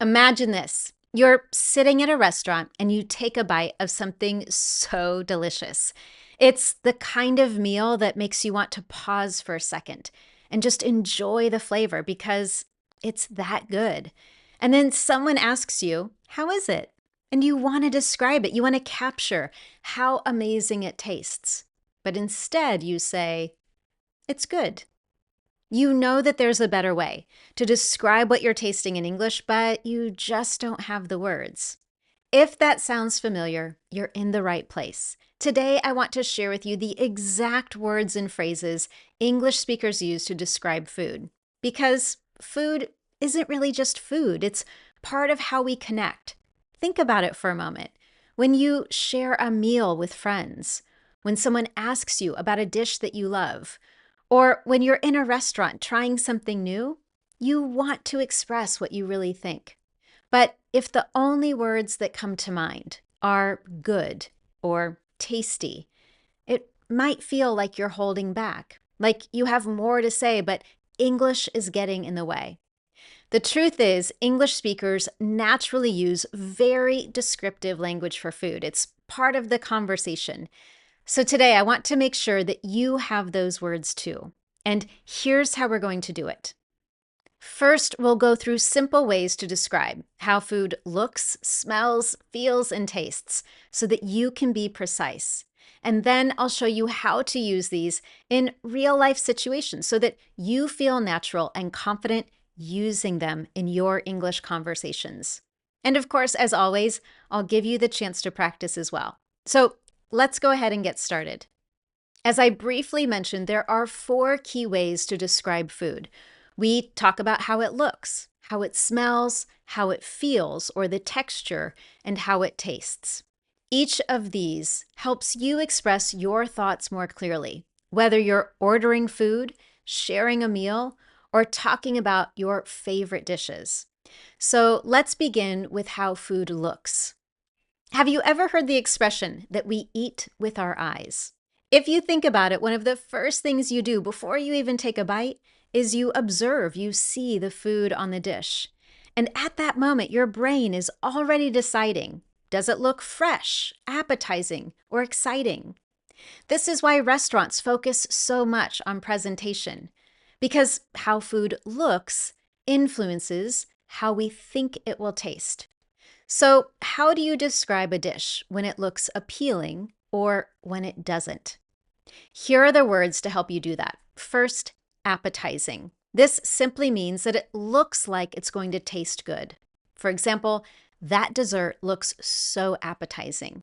Imagine this. You're sitting at a restaurant and you take a bite of something so delicious. It's the kind of meal that makes you want to pause for a second and just enjoy the flavor because it's that good. And then someone asks you, "How is it?" And you want to describe it. You want to capture how amazing it tastes. But instead, you say, "It's good." You know that there's a better way to describe what you're tasting in English, but you just don't have the words. If that sounds familiar, you're in the right place. Today, I want to share with you the exact words and phrases English speakers use to describe food. Because food isn't really just food, it's part of how we connect. Think about it for a moment. When you share a meal with friends, when someone asks you about a dish that you love, or when you're in a restaurant trying something new, you want to express what you really think. But if the only words that come to mind are good or tasty, it might feel like you're holding back, like you have more to say, but English is getting in the way. The truth is, English speakers naturally use very descriptive language for food. It's part of the conversation. So today, I want to make sure that you have those words too. And here's how we're going to do it. First, we'll go through simple ways to describe how food looks, smells, feels, and tastes so that you can be precise. And then I'll show you how to use these in real life situations so that you feel natural and confident using them in your English conversations. And of course, as always, I'll give you the chance to practice as well. So let's go ahead and get started. As I briefly mentioned, there are 4 key ways to describe food. We talk about how it looks, how it smells, how it feels, or the texture, and how it tastes. Each of these helps you express your thoughts more clearly, whether you're ordering food, sharing a meal, or talking about your favorite dishes. So let's begin with how food looks. Have you ever heard the expression that we eat with our eyes? If you think about it, one of the first things you do before you even take a bite is you observe, you see the food on the dish. And at that moment, your brain is already deciding, does it look fresh, appetizing, or exciting? This is why restaurants focus so much on presentation, because how food looks influences how we think it will taste. So, how do you describe a dish when it looks appealing or when it doesn't? Here are the words to help you do that. First, appetizing. This simply means that it looks like it's going to taste good. For example, that dessert looks so appetizing.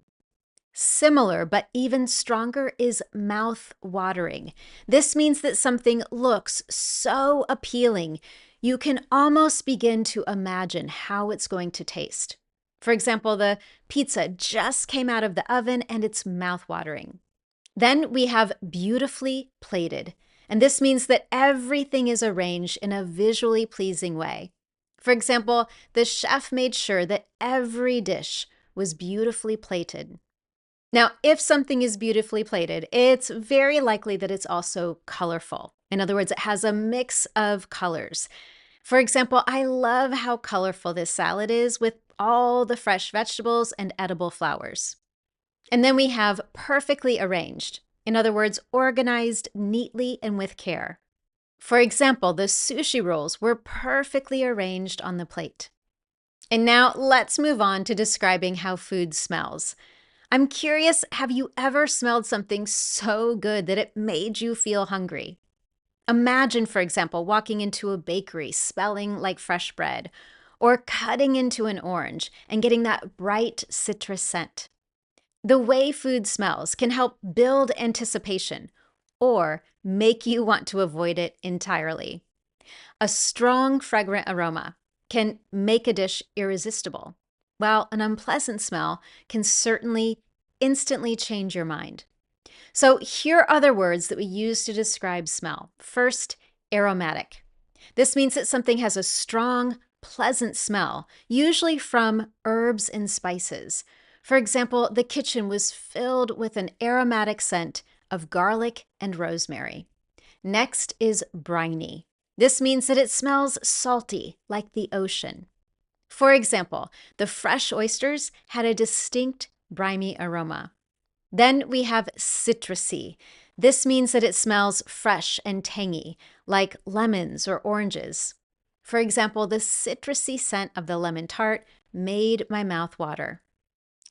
Similar but even stronger is mouth-watering. This means that something looks so appealing, you can almost begin to imagine how it's going to taste. For example, the pizza just came out of the oven and it's mouth-watering. Then we have beautifully plated, and this means that everything is arranged in a visually pleasing way. For example, the chef made sure that every dish was beautifully plated. Now, if something is beautifully plated, it's very likely that it's also colorful. In other words, it has a mix of colors. For example, I love how colorful this salad is with all the fresh vegetables and edible flowers. And then we have perfectly arranged. In other words, organized neatly and with care. For example, the sushi rolls were perfectly arranged on the plate. And now let's move on to describing how food smells. I'm curious, have you ever smelled something so good that it made you feel hungry? Imagine, for example, walking into a bakery smelling like fresh bread, or cutting into an orange and getting that bright citrus scent. The way food smells can help build anticipation or make you want to avoid it entirely. A strong, fragrant aroma can make a dish irresistible, while an unpleasant smell can certainly instantly change your mind. So here are other words that we use to describe smell. First, aromatic. This means that something has a strong, pleasant smell, usually from herbs and spices. For example, the kitchen was filled with an aromatic scent of garlic and rosemary. Next is briny. This means that it smells salty, like the ocean. For example, the fresh oysters had a distinct briny aroma. Then we have citrusy. This means that it smells fresh and tangy, like lemons or oranges. For example, the citrusy scent of the lemon tart made my mouth water.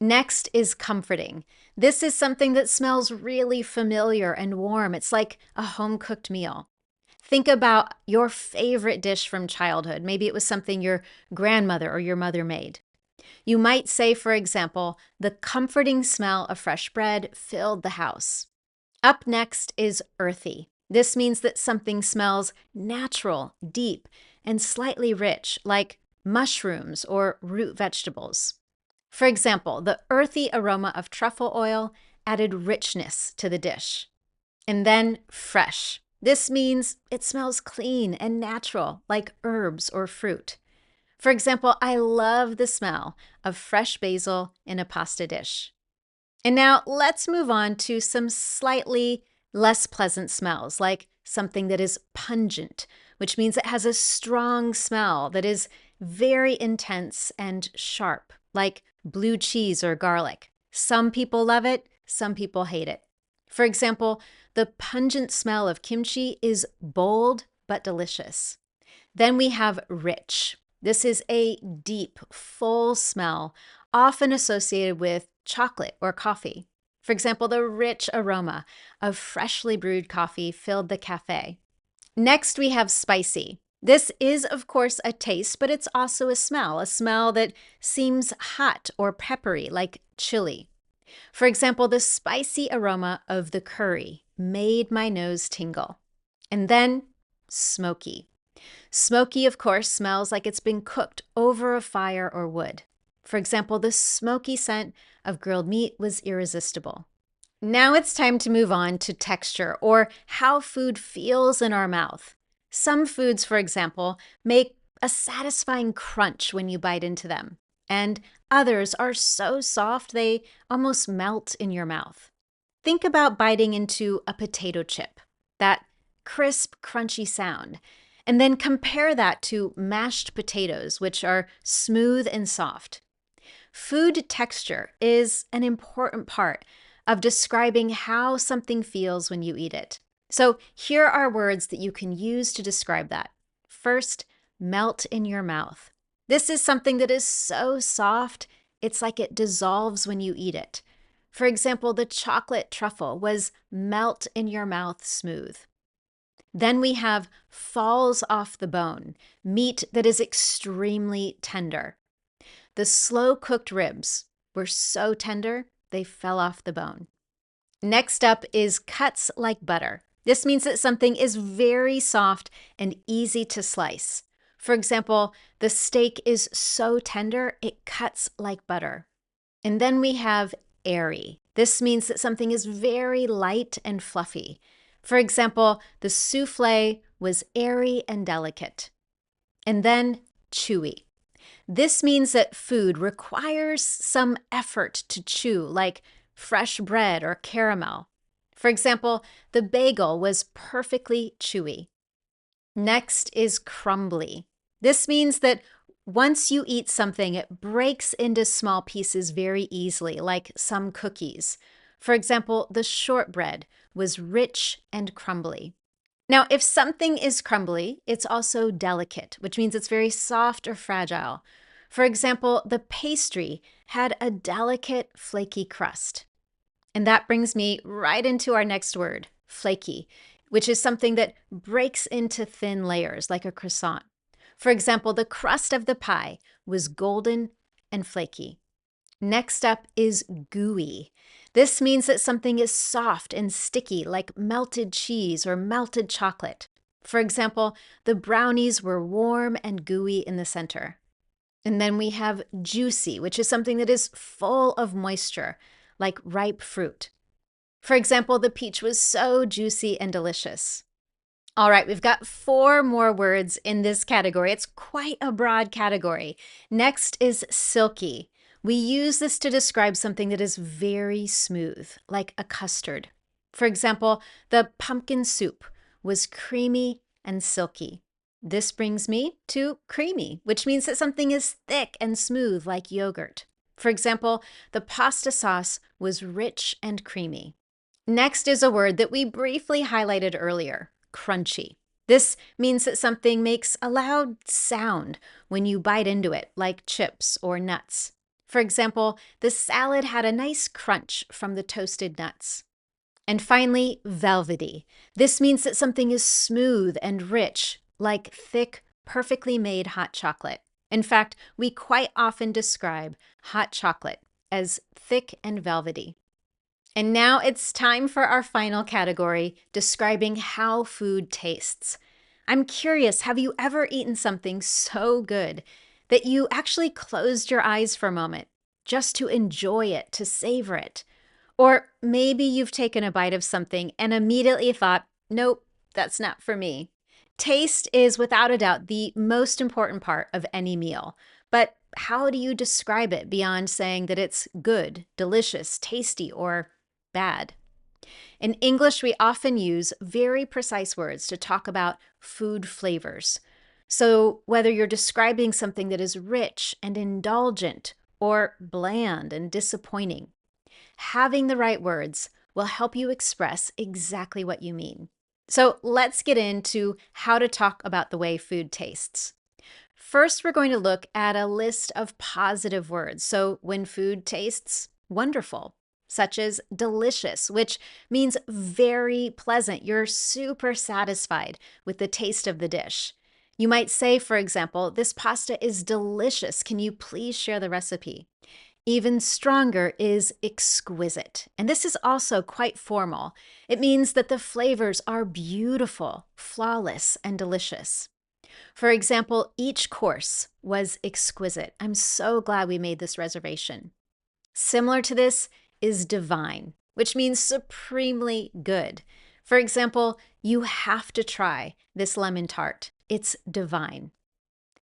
Next is comforting. This is something that smells really familiar and warm. It's like a home-cooked meal. Think about your favorite dish from childhood. Maybe it was something your grandmother or your mother made. You might say, for example, the comforting smell of fresh bread filled the house. Up next is earthy. This means that something smells natural, deep, and slightly rich, like mushrooms or root vegetables. For example, the earthy aroma of truffle oil added richness to the dish. And then fresh. This means it smells clean and natural, like herbs or fruit. For example, I love the smell of fresh basil in a pasta dish. And now let's move on to some slightly less pleasant smells, like something that is pungent, which means it has a strong smell that is very intense and sharp, like blue cheese or garlic. Some people love it, some people hate it. For example, the pungent smell of kimchi is bold but delicious. Then we have rich. This is a deep, full smell, often associated with chocolate or coffee. For example, the rich aroma of freshly brewed coffee filled the cafe. Next, we have spicy. This is, of course, a taste, but it's also a smell that seems hot or peppery, like chili. For example, the spicy aroma of the curry made my nose tingle. And then, smoky. Smoky, of course, smells like it's been cooked over a fire or wood. For example, the smoky scent of grilled meat was irresistible. Now it's time to move on to texture, or how food feels in our mouth. Some foods, for example, make a satisfying crunch when you bite into them, and others are so soft they almost melt in your mouth. Think about biting into a potato chip, that crisp, crunchy sound, and then compare that to mashed potatoes, which are smooth and soft. Food texture is an important part of describing how something feels when you eat it. So here are words that you can use to describe that. First, melt in your mouth. This is something that is so soft, it's like it dissolves when you eat it. For example, the chocolate truffle was melt in your mouth smooth. Then we have falls off the bone, meat that is extremely tender. The slow-cooked ribs were so tender, they fell off the bone. Next up is cuts like butter. This means that something is very soft and easy to slice. For example, the steak is so tender, it cuts like butter. And then we have airy. This means that something is very light and fluffy. For example, the souffle was airy and delicate. And then chewy. This means that food requires some effort to chew, like fresh bread or caramel. For example, the bagel was perfectly chewy. Next is crumbly. This means that once you eat something, it breaks into small pieces very easily, like some cookies. For example, the shortbread was rich and crumbly. Now, if something is crumbly, it's also delicate, which means it's very soft or fragile. For example, the pastry had a delicate, flaky crust. And that brings me right into our next word, flaky, which is something that breaks into thin layers like a croissant. For example, the crust of the pie was golden and flaky. Next up is gooey. This means that something is soft and sticky like melted cheese or melted chocolate. For example, the brownies were warm and gooey in the center. And then we have juicy, which is something that is full of moisture, like ripe fruit. For example, the peach was so juicy and delicious. All right, we've got 4 more words in this category. It's quite a broad category. Next is silky. We use this to describe something that is very smooth, like a custard. For example, the pumpkin soup was creamy and silky. This brings me to creamy, which means that something is thick and smooth like yogurt. For example, the pasta sauce was rich and creamy. Next is a word that we briefly highlighted earlier, crunchy. This means that something makes a loud sound when you bite into it, like chips or nuts. For example, the salad had a nice crunch from the toasted nuts. And finally, velvety. This means that something is smooth and rich, like thick, perfectly made hot chocolate. In fact, we quite often describe hot chocolate as thick and velvety. And now it's time for our final category, describing how food tastes. I'm curious, have you ever eaten something so good that you actually closed your eyes for a moment just to enjoy it, to savor it? Or maybe you've taken a bite of something and immediately thought, nope, that's not for me. Taste is without a doubt the most important part of any meal. But how do you describe it beyond saying that it's good, delicious, tasty, or bad? In English, we often use very precise words to talk about food flavors. So, whether you're describing something that is rich and indulgent or bland and disappointing, having the right words will help you express exactly what you mean. So, let's get into how to talk about the way food tastes. First, we're going to look at a list of positive words. So, when food tastes wonderful, such as delicious, which means very pleasant. You're super satisfied with the taste of the dish. You might say, for example, this pasta is delicious. Can you please share the recipe? Even stronger is exquisite. And this is also quite formal. It means that the flavors are beautiful, flawless, and delicious. For example, each course was exquisite. I'm so glad we made this reservation. Similar to this is divine, which means supremely good. For example, you have to try this lemon tart. It's divine.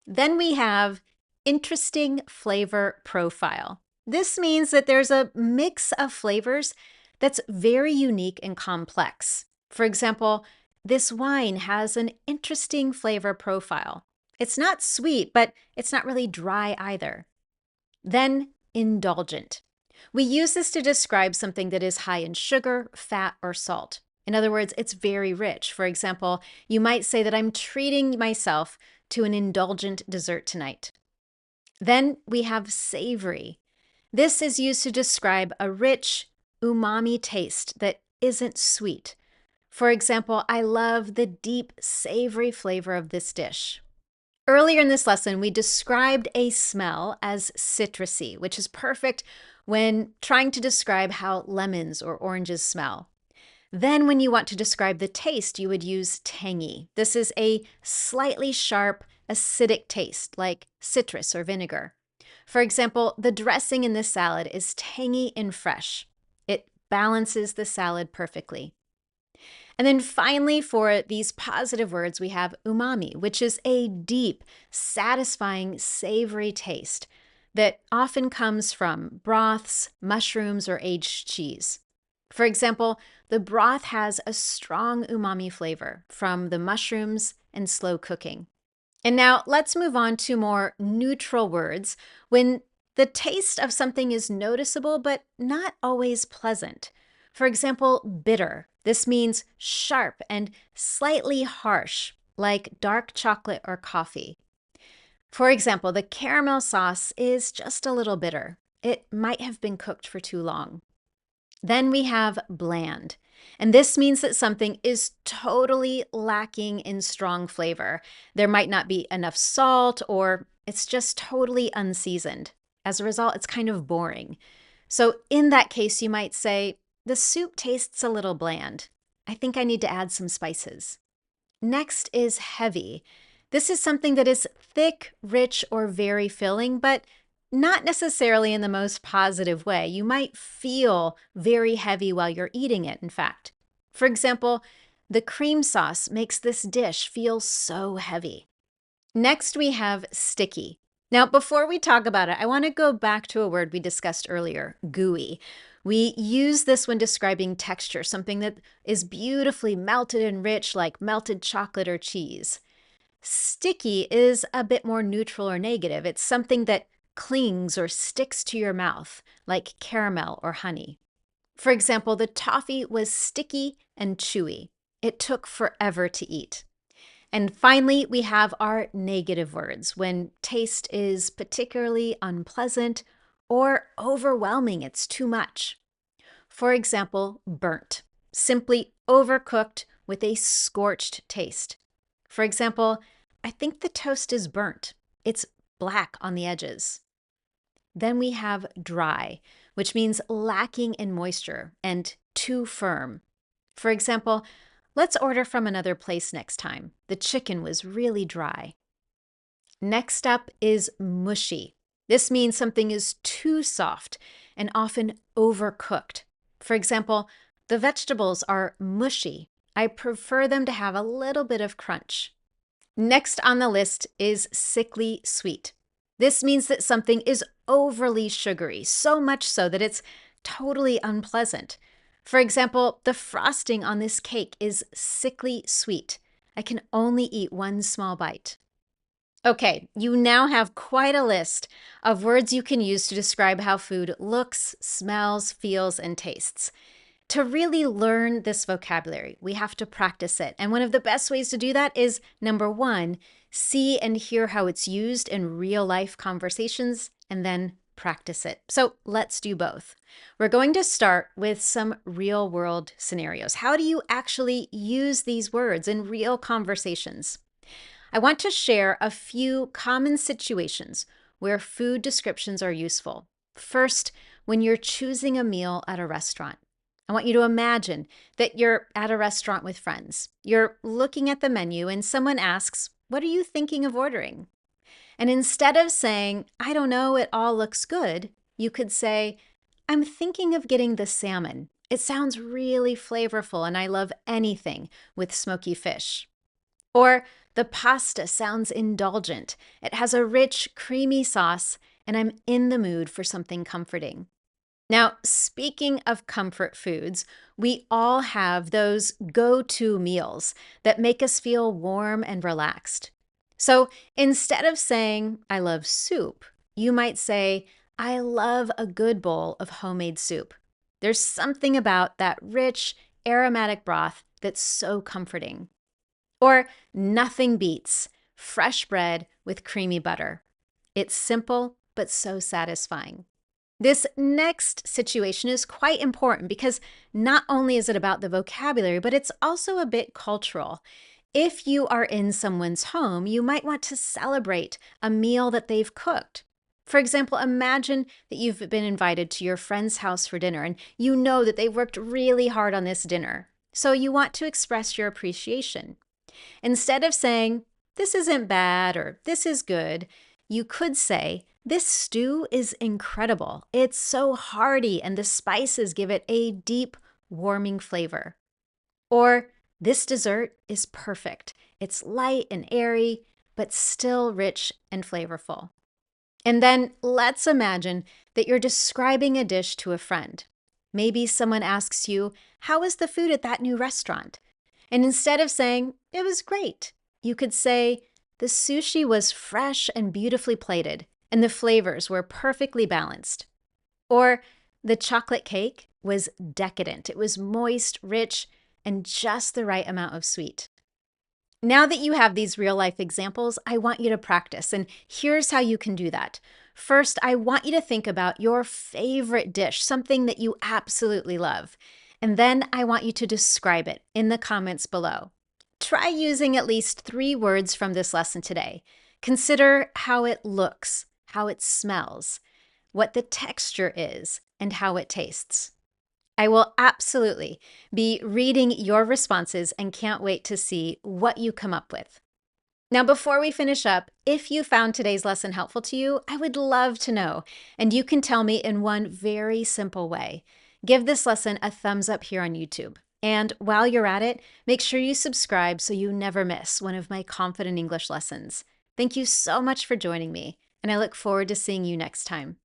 Then we have interesting flavor profile. This means that there's a mix of flavors that's very unique and complex. For example, this wine has an interesting flavor profile. It's not sweet, but it's not really dry either. Then, indulgent. We use this to describe something that is high in sugar, fat, or salt. In other words, it's very rich. For example, you might say that I'm treating myself to an indulgent dessert tonight. Then we have savory. This is used to describe a rich, umami taste that isn't sweet. For example, I love the deep, savory flavor of this dish. Earlier in this lesson, we described a smell as citrusy, which is perfect when trying to describe how lemons or oranges smell. Then when you want to describe the taste, you would use tangy. This is a slightly sharp, acidic taste, like citrus or vinegar. For example, the dressing in this salad is tangy and fresh. It balances the salad perfectly. And then finally, for these positive words, we have umami, which is a deep, satisfying, savory taste that often comes from broths, mushrooms, or aged cheese. For example, the broth has a strong umami flavor from the mushrooms and slow cooking. And now let's move on to more neutral words when the taste of something is noticeable but not always pleasant. For example, bitter. This means sharp and slightly harsh, like dark chocolate or coffee. For example, the caramel sauce is just a little bitter. It might have been cooked for too long. Then we have bland. And this means that something is totally lacking in strong flavor. There might not be enough salt, or it's just totally unseasoned. As a result, it's kind of boring. So in that case, you might say, the soup tastes a little bland. I think I need to add some spices. Next is heavy. This is something that is thick, rich, or very filling, but not necessarily in the most positive way. You might feel very heavy while you're eating it, in fact. For example, the cream sauce makes this dish feel so heavy. Next, we have sticky. Now, before we talk about it, I want to go back to a word we discussed earlier, gooey. We use this when describing texture, something that is beautifully melted and rich like melted chocolate or cheese. Sticky is a bit more neutral or negative. It's something that clings or sticks to your mouth, like caramel or honey. For example, the toffee was sticky and chewy. It took forever to eat. And finally, we have our negative words when taste is particularly unpleasant or overwhelming, it's too much. For example, burnt, simply overcooked with a scorched taste. For example, I think the toast is burnt. It's black on the edges. Then we have dry, which means lacking in moisture and too firm. For example, let's order from another place next time. The chicken was really dry. Next up is mushy. This means something is too soft and often overcooked. For example, the vegetables are mushy. I prefer them to have a little bit of crunch. Next on the list is sickly sweet. This means that something is overly sugary, so much so that it's totally unpleasant. For example, the frosting on this cake is sickly sweet. I can only eat one small bite. Okay, you now have quite a list of words you can use to describe how food looks, smells, feels, and tastes. To really learn this vocabulary, we have to practice it. And one of the best ways to do that is number one, see and hear how it's used in real life conversations, and then practice it. So let's do both. We're going to start with some real world scenarios. How do you actually use these words in real conversations? I want to share a few common situations where food descriptions are useful. First, when you're choosing a meal at a restaurant. I want you to imagine that you're at a restaurant with friends. You're looking at the menu and someone asks, "What are you thinking of ordering?" And instead of saying, "I don't know, it all looks good," you could say, "I'm thinking of getting the salmon. It sounds really flavorful and I love anything with smoky fish." Or, "The pasta sounds indulgent. It has a rich, creamy sauce and I'm in the mood for something comforting." Now, speaking of comfort foods, we all have those go-to meals that make us feel warm and relaxed. So instead of saying, "I love soup," you might say, "I love a good bowl of homemade soup." There's something about that rich, aromatic broth that's so comforting. Or, "Nothing beats fresh bread with creamy butter." It's simple, but so satisfying. This next situation is quite important because not only is it about the vocabulary, but it's also a bit cultural. If you are in someone's home, you might want to celebrate a meal that they've cooked. For example, imagine that you've been invited to your friend's house for dinner and you know that they worked really hard on this dinner. So you want to express your appreciation. Instead of saying, "This isn't bad" or "This is good," you could say, "This stew is incredible. It's so hearty and the spices give it a deep, warming flavor." Or, "This dessert is perfect. It's light and airy, but still rich and flavorful." And then let's imagine that you're describing a dish to a friend. Maybe someone asks you, "How was the food at that new restaurant?" And instead of saying, "It was great," you could say, "The sushi was fresh and beautifully plated, and the flavors were perfectly balanced." Or, "The chocolate cake was decadent. It was moist, rich, and just the right amount of sweet." Now that you have these real life examples, I want you to practice, and here's how you can do that. First, I want you to think about your favorite dish, something that you absolutely love. And then I want you to describe it in the comments below. Try using at least 3 words from this lesson today. Consider how it looks, how it smells, what the texture is, and how it tastes. I will absolutely be reading your responses and can't wait to see what you come up with. Now, before we finish up, if you found today's lesson helpful to you, I would love to know, and you can tell me in one very simple way. Give this lesson a thumbs up here on YouTube. And while you're at it, make sure you subscribe so you never miss one of my Confident English lessons. Thank you so much for joining me, and I look forward to seeing you next time.